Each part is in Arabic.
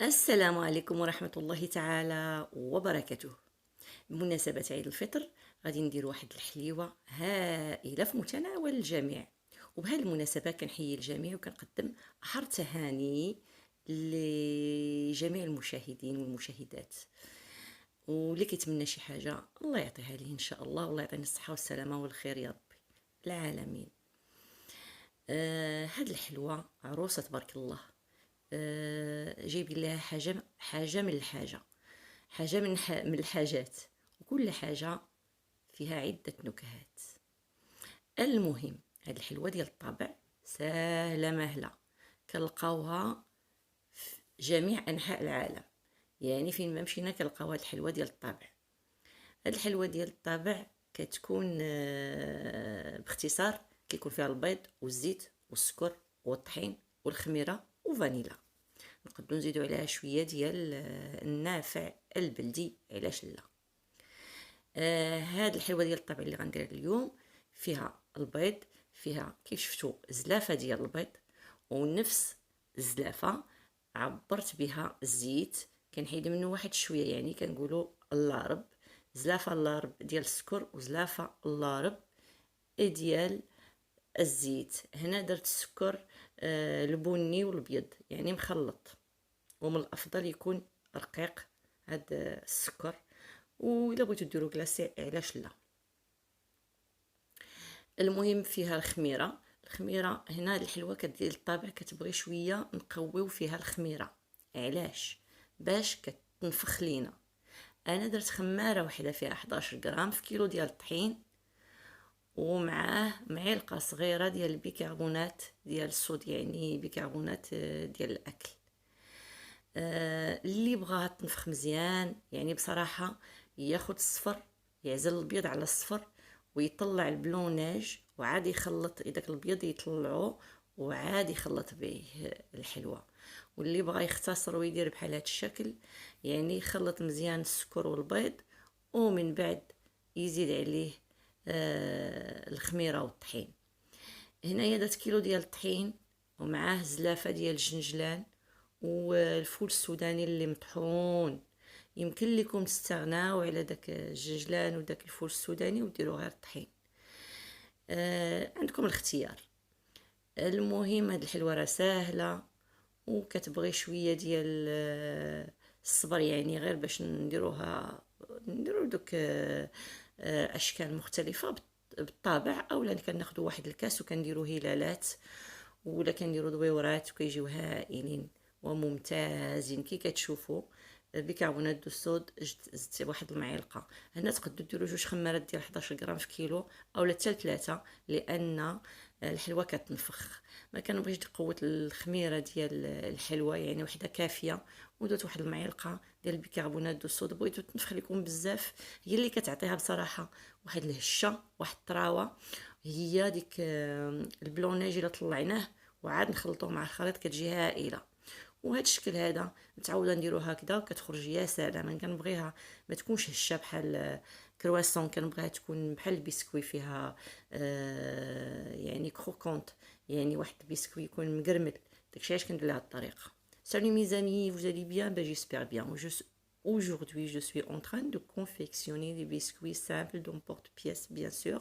السلام عليكم ورحمة الله تعالى وبركاته. بمناسبة عيد الفطر غادي ندير واحد الحليوة هائلة في متناول الجميع، وبهذه المناسبة كنحيي الجميع وكنقدم أحر تهاني لجميع المشاهدين والمشاهدات، واللي كيتمنى شي حاجة الله يعطيها ليه إن شاء الله، والله يعطينا الصحة والسلامة والخير يا ربي العالمين. هاد الحلوة عروسة تبارك الله. جايبين لها حاجة من الحاجة، حاجة من الحاجات، وكل حاجة فيها عدة نكهات. المهم هاد الحلوة ديال الطابع سهلة مهلة، كنلقاوها في جميع أنحاء العالم، يعني فين ما مشينا كنلقاو هاد الحلوة ديال الطابع. هاد الحلوة ديال الطابع كتكون باختصار كيكون فيها البيض والزيت والسكر والطحين والخميرة وفانيلا، نقدروا نزيدو عليها شويه ديال النافع البلدي، علاش لا. هاد الحلوه ديال الطبع اللي غنديرها اليوم فيها البيض، فيها كيف شفتوا زلافه ديال البيض، ونفس الزلافه عبرت بها الزيت، كنحيد منه واحد شويه، يعني كنقولوا اللارب، زلافه اللارب ديال السكر وزلافه اللارب ديال الزيت. هنا درت السكر البني والابيض يعني مخلط، ومن الافضل يكون رقيق هاد السكر، وإلا بغيتو ديرو كلاصي علاش لا. المهم فيها الخميره هنا الحلوه كدير الطابع كتبغي شويه نقويو فيها الخميره، علاش؟ باش كتنفخ لينا. انا درت خماره وحده فيها 11 غرام في كيلو ديال الطحين، ومعاه معلقه صغيره ديال البيكربونات ديال الصود، يعني بيكربونات ديال الاكل. اللي بغاها تنفخ مزيان يعني بصراحة ياخد الصفر، يعزل الابيض على الصفر ويطلع البلوناج، وعاد يخلط داك الابيض يطلعو وعاد يخلط به الحلوة. واللي بغا يختصر ويدير بحال هاد الشكل، يعني يخلط مزيان السكر والبيض، ومن بعد يزيد عليه الخميرة والطحين. هنايا درت كيلو ديال الطحين ومعاه زلافة ديال الجنجلان والفول السوداني اللي مطحون. يمكن لكم تستغناو على داك الجنجلان وداك الفول السوداني وديروا غير الطحين، عندكم الاختيار. المهم هاد الحلوه راه ساهله وكتبغي شويه ديال الصبر، يعني غير باش نديرو دوك اشكال مختلفه بالطابع، اولا كناخذوا واحد الكاس وكنديروا هلالات، ولا كنديروا دويورات وكيجيو هائلين وممتازين كي كتشوفوا. بيكربونات دو الصود زدت واحد المعلقه. هنا تقدروا ديروا جوج خمارات ديال 11 غرام في كيلو اولا حتى 3، لان الحلوه كتنفخ. ما كنبغيش قوه الخميره ديال الحلوه، يعني وحده كافيه، ودرت واحد المعلقه ديال البيكربونات دو الصود. بغيتو تنفخ لكم بزاف، هي اللي كتعطيها بصراحه واحد الهشه واحد الطراوه، هي ديك البلوناج الا طلعناه وعاد نخلطوه مع الخليط كتجي هائله. وهذا الشكل هذا متعوده نديرو هكذا وكتخرج يا سلام. كنبغيها ما تكونش هشه بحال كرواسون، كنبغيها تكون بحال البسكوي فيها يعني كروكونت، يعني واحد البسكوي يكون مقرمل. داكشي علاش كندير لها الطريقه. Salut mes amis, vous allez bien? Ben j'espère bien. Aujourd'hui, je suis en train de confectionner des biscuits simples d'un porte-pièce, bien sûr.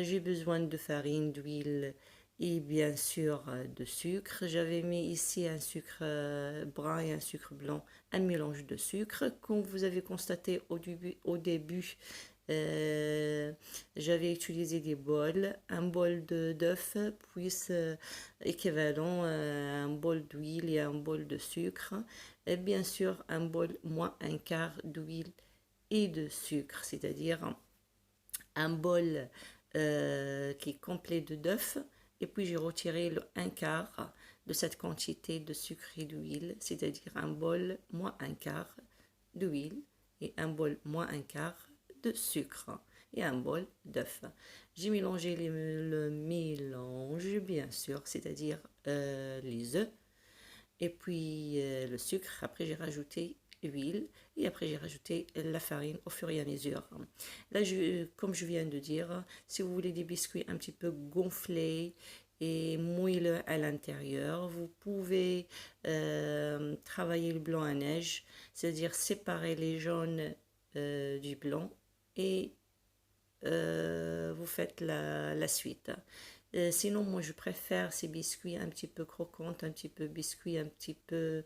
J'ai besoin de farine, d'huile et bien sûr de sucre. J'avais mis ici un sucre brun et un sucre blanc, un mélange de sucre. Comme vous avez constaté au début, j'avais utilisé des bols, un bol d'œuf, puis équivalent un bol d'huile et un bol de sucre, et bien sûr un bol moins un quart d'huile et de sucre, c'est-à-dire un bol qui est complet d'œuf, et puis j'ai retiré le un quart de cette quantité de sucre et d'huile, c'est-à-dire un bol moins un quart d'huile et un bol moins un quart de sucre et un bol d'œuf. J'ai mélangé le mélange, bien sûr, c'est-à-dire les œufs, et puis le sucre. Après, j'ai rajouté l'huile et après, j'ai rajouté la farine au fur et à mesure. Là, comme je viens de dire, si vous voulez des biscuits un petit peu gonflés et moelleux à l'intérieur. Vous pouvez travailler le blanc à neige, c'est-à-dire séparer les jaunes du blanc et vous faites la suite. Sinon, moi, je préfère ces biscuits un petit peu croquants, un petit peu biscuits, un petit peu,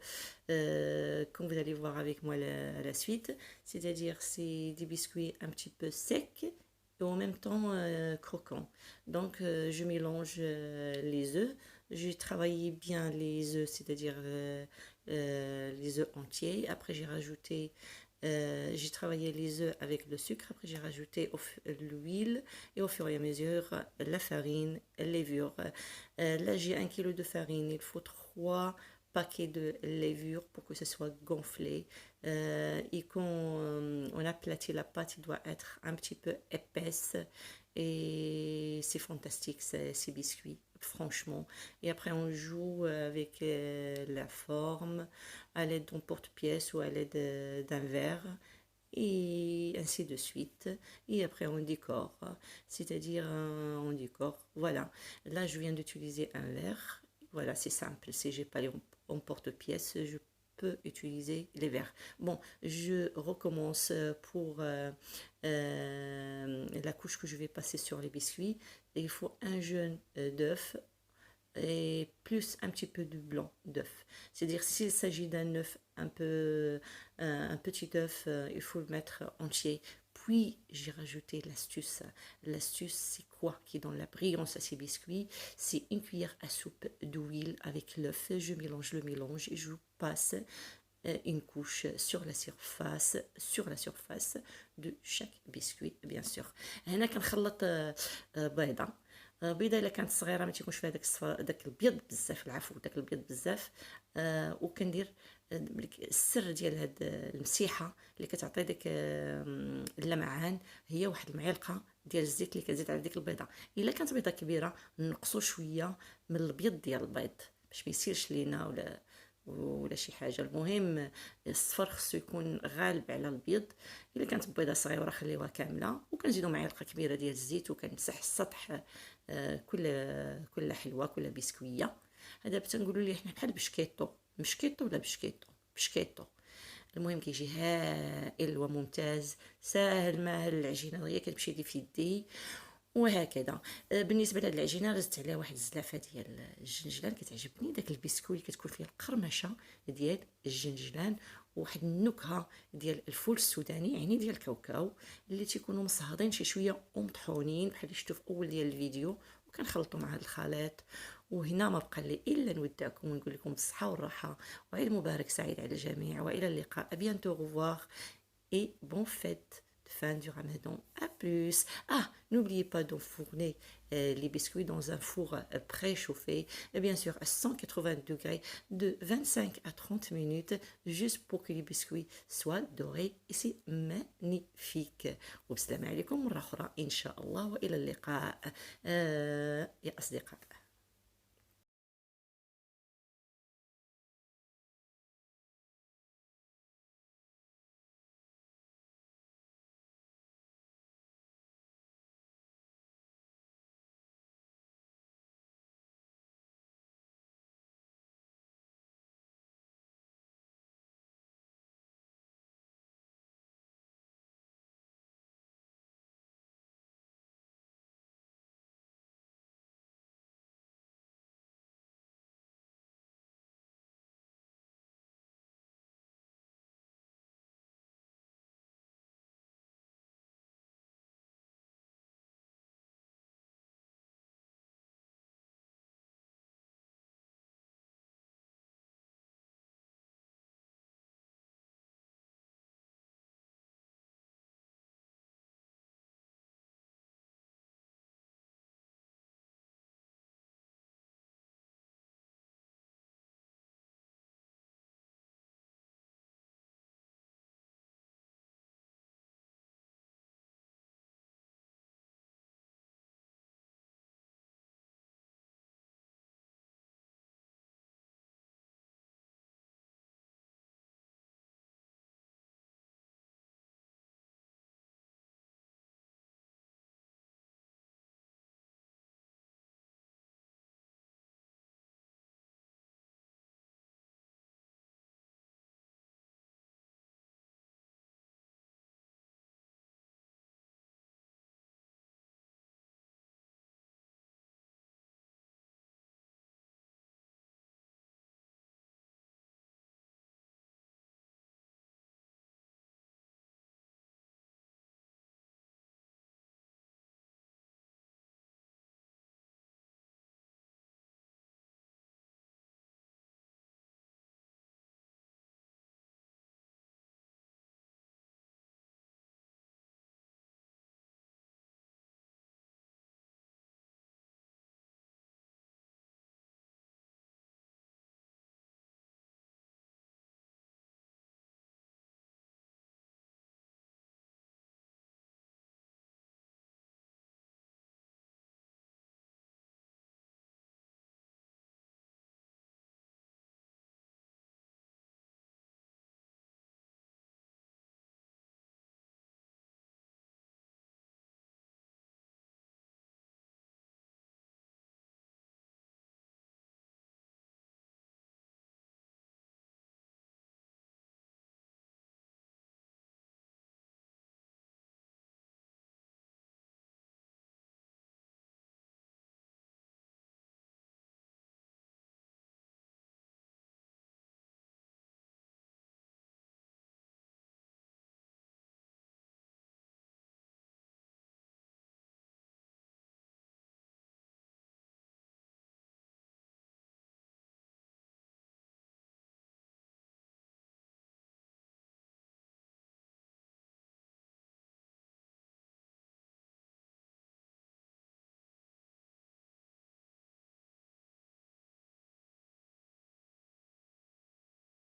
comme vous allez voir avec moi la suite. C'est-à-dire, c'est des biscuits un petit peu secs et en même temps croquants. Donc, je mélange les œufs. J'ai travaillé bien les œufs, c'est-à-dire les œufs entiers. Après, j'ai travaillé les œufs avec le sucre. Après, j'ai rajouté l'huile et au fur et à mesure la farine, levure. Là, j'ai 1 kilo de farine. Il faut 3 paquets de levure pour que ce soit gonflé. Et quand on aplatit la pâte, il doit être un petit peu épaisse. Et c'est fantastique, ces biscuits, franchement. Et après, on joue avec la forme à l'aide d'un porte-pièce ou à l'aide d'un verre et ainsi de suite. Et après, on décore, c'est-à-dire on décore. Voilà, là, je viens d'utiliser un verre. Voilà, c'est simple. Si j'ai pas les en porte-pièce, je peux utiliser les verres. Bon, je recommence pour la couche que je vais passer sur les biscuits. Et il faut un jaune d'œuf et plus un petit peu de blanc d'œuf. C'est-à-dire s'il s'agit d'un œuf un petit œuf, il faut le mettre entier. Puis j'ai rajouté l'astuce. L'astuce, c'est quoi qui donne la brillance à ces biscuits? C'est une cuillère à soupe d'huile avec l'œuf. Je mélange le mélange et je passe une couche sur la surface de chaque biscuit bien sûr. هنا كنخلط بيضه. بيضه الا كانت صغيره ما تيكونش فيها داك البيض بزاف، العفو، داك البيض بزاف. وكندير السر ديال هاد المسيحه اللي كتعطي داك اللمعان هي واحد المعلقه ديال الزيت اللي كتزيد على ديك البيضه. الا كانت بيضه كبيره نقصوا شويه من البيض ديال البيض باش ما يصيرش لينا ولا شي حاجه. المهم الصفر خصو يكون غالب على البيض. الا كانت بيضه صغيره خليوها كامله وكنزيدوا معلقه كبيره ديال الزيت وكنمسح السطح كل حلوه كل بسكويه. هذا تنقولوا ليه حنا بحال مشكيطو ولا بشكيطو. المهم كيجي هائل وممتاز، ساهل ماهل. العجينه هي كتمشي لي في يدي وهكذا. بالنسبه لهاد العجينه رزت عليها واحد الزلافه ديال الجنجلان. كتعجبني داك البسكوي اللي كتكون فيه القرمشه ديال الجنجلان وواحد النكهه ديال الفول السوداني، يعني ديال الكاوكاو اللي تيكونوا مصهدين شي شويه ومطحونين بحال اللي شفتوا في اول ديال الفيديو، وكنخلطوا مع هذا الخليط. وهنا ما بقى لي الا نودعكم ونقول لكم بالصحه والراحه وعيد مبارك سعيد على الجميع والى اللقاء. à bientôt, au revoir et bon fête fin du Ramadan. À plus. Ah, n'oubliez pas d'enfourner les biscuits dans un four préchauffé, et bien sûr à 180 degrés de 25 à 30 minutes, juste pour que les biscuits soient dorés. Et c'est magnifique. والسلام عليكم مرة أخرى إن شاء الله وإلى اللقاء يا أصدقاء.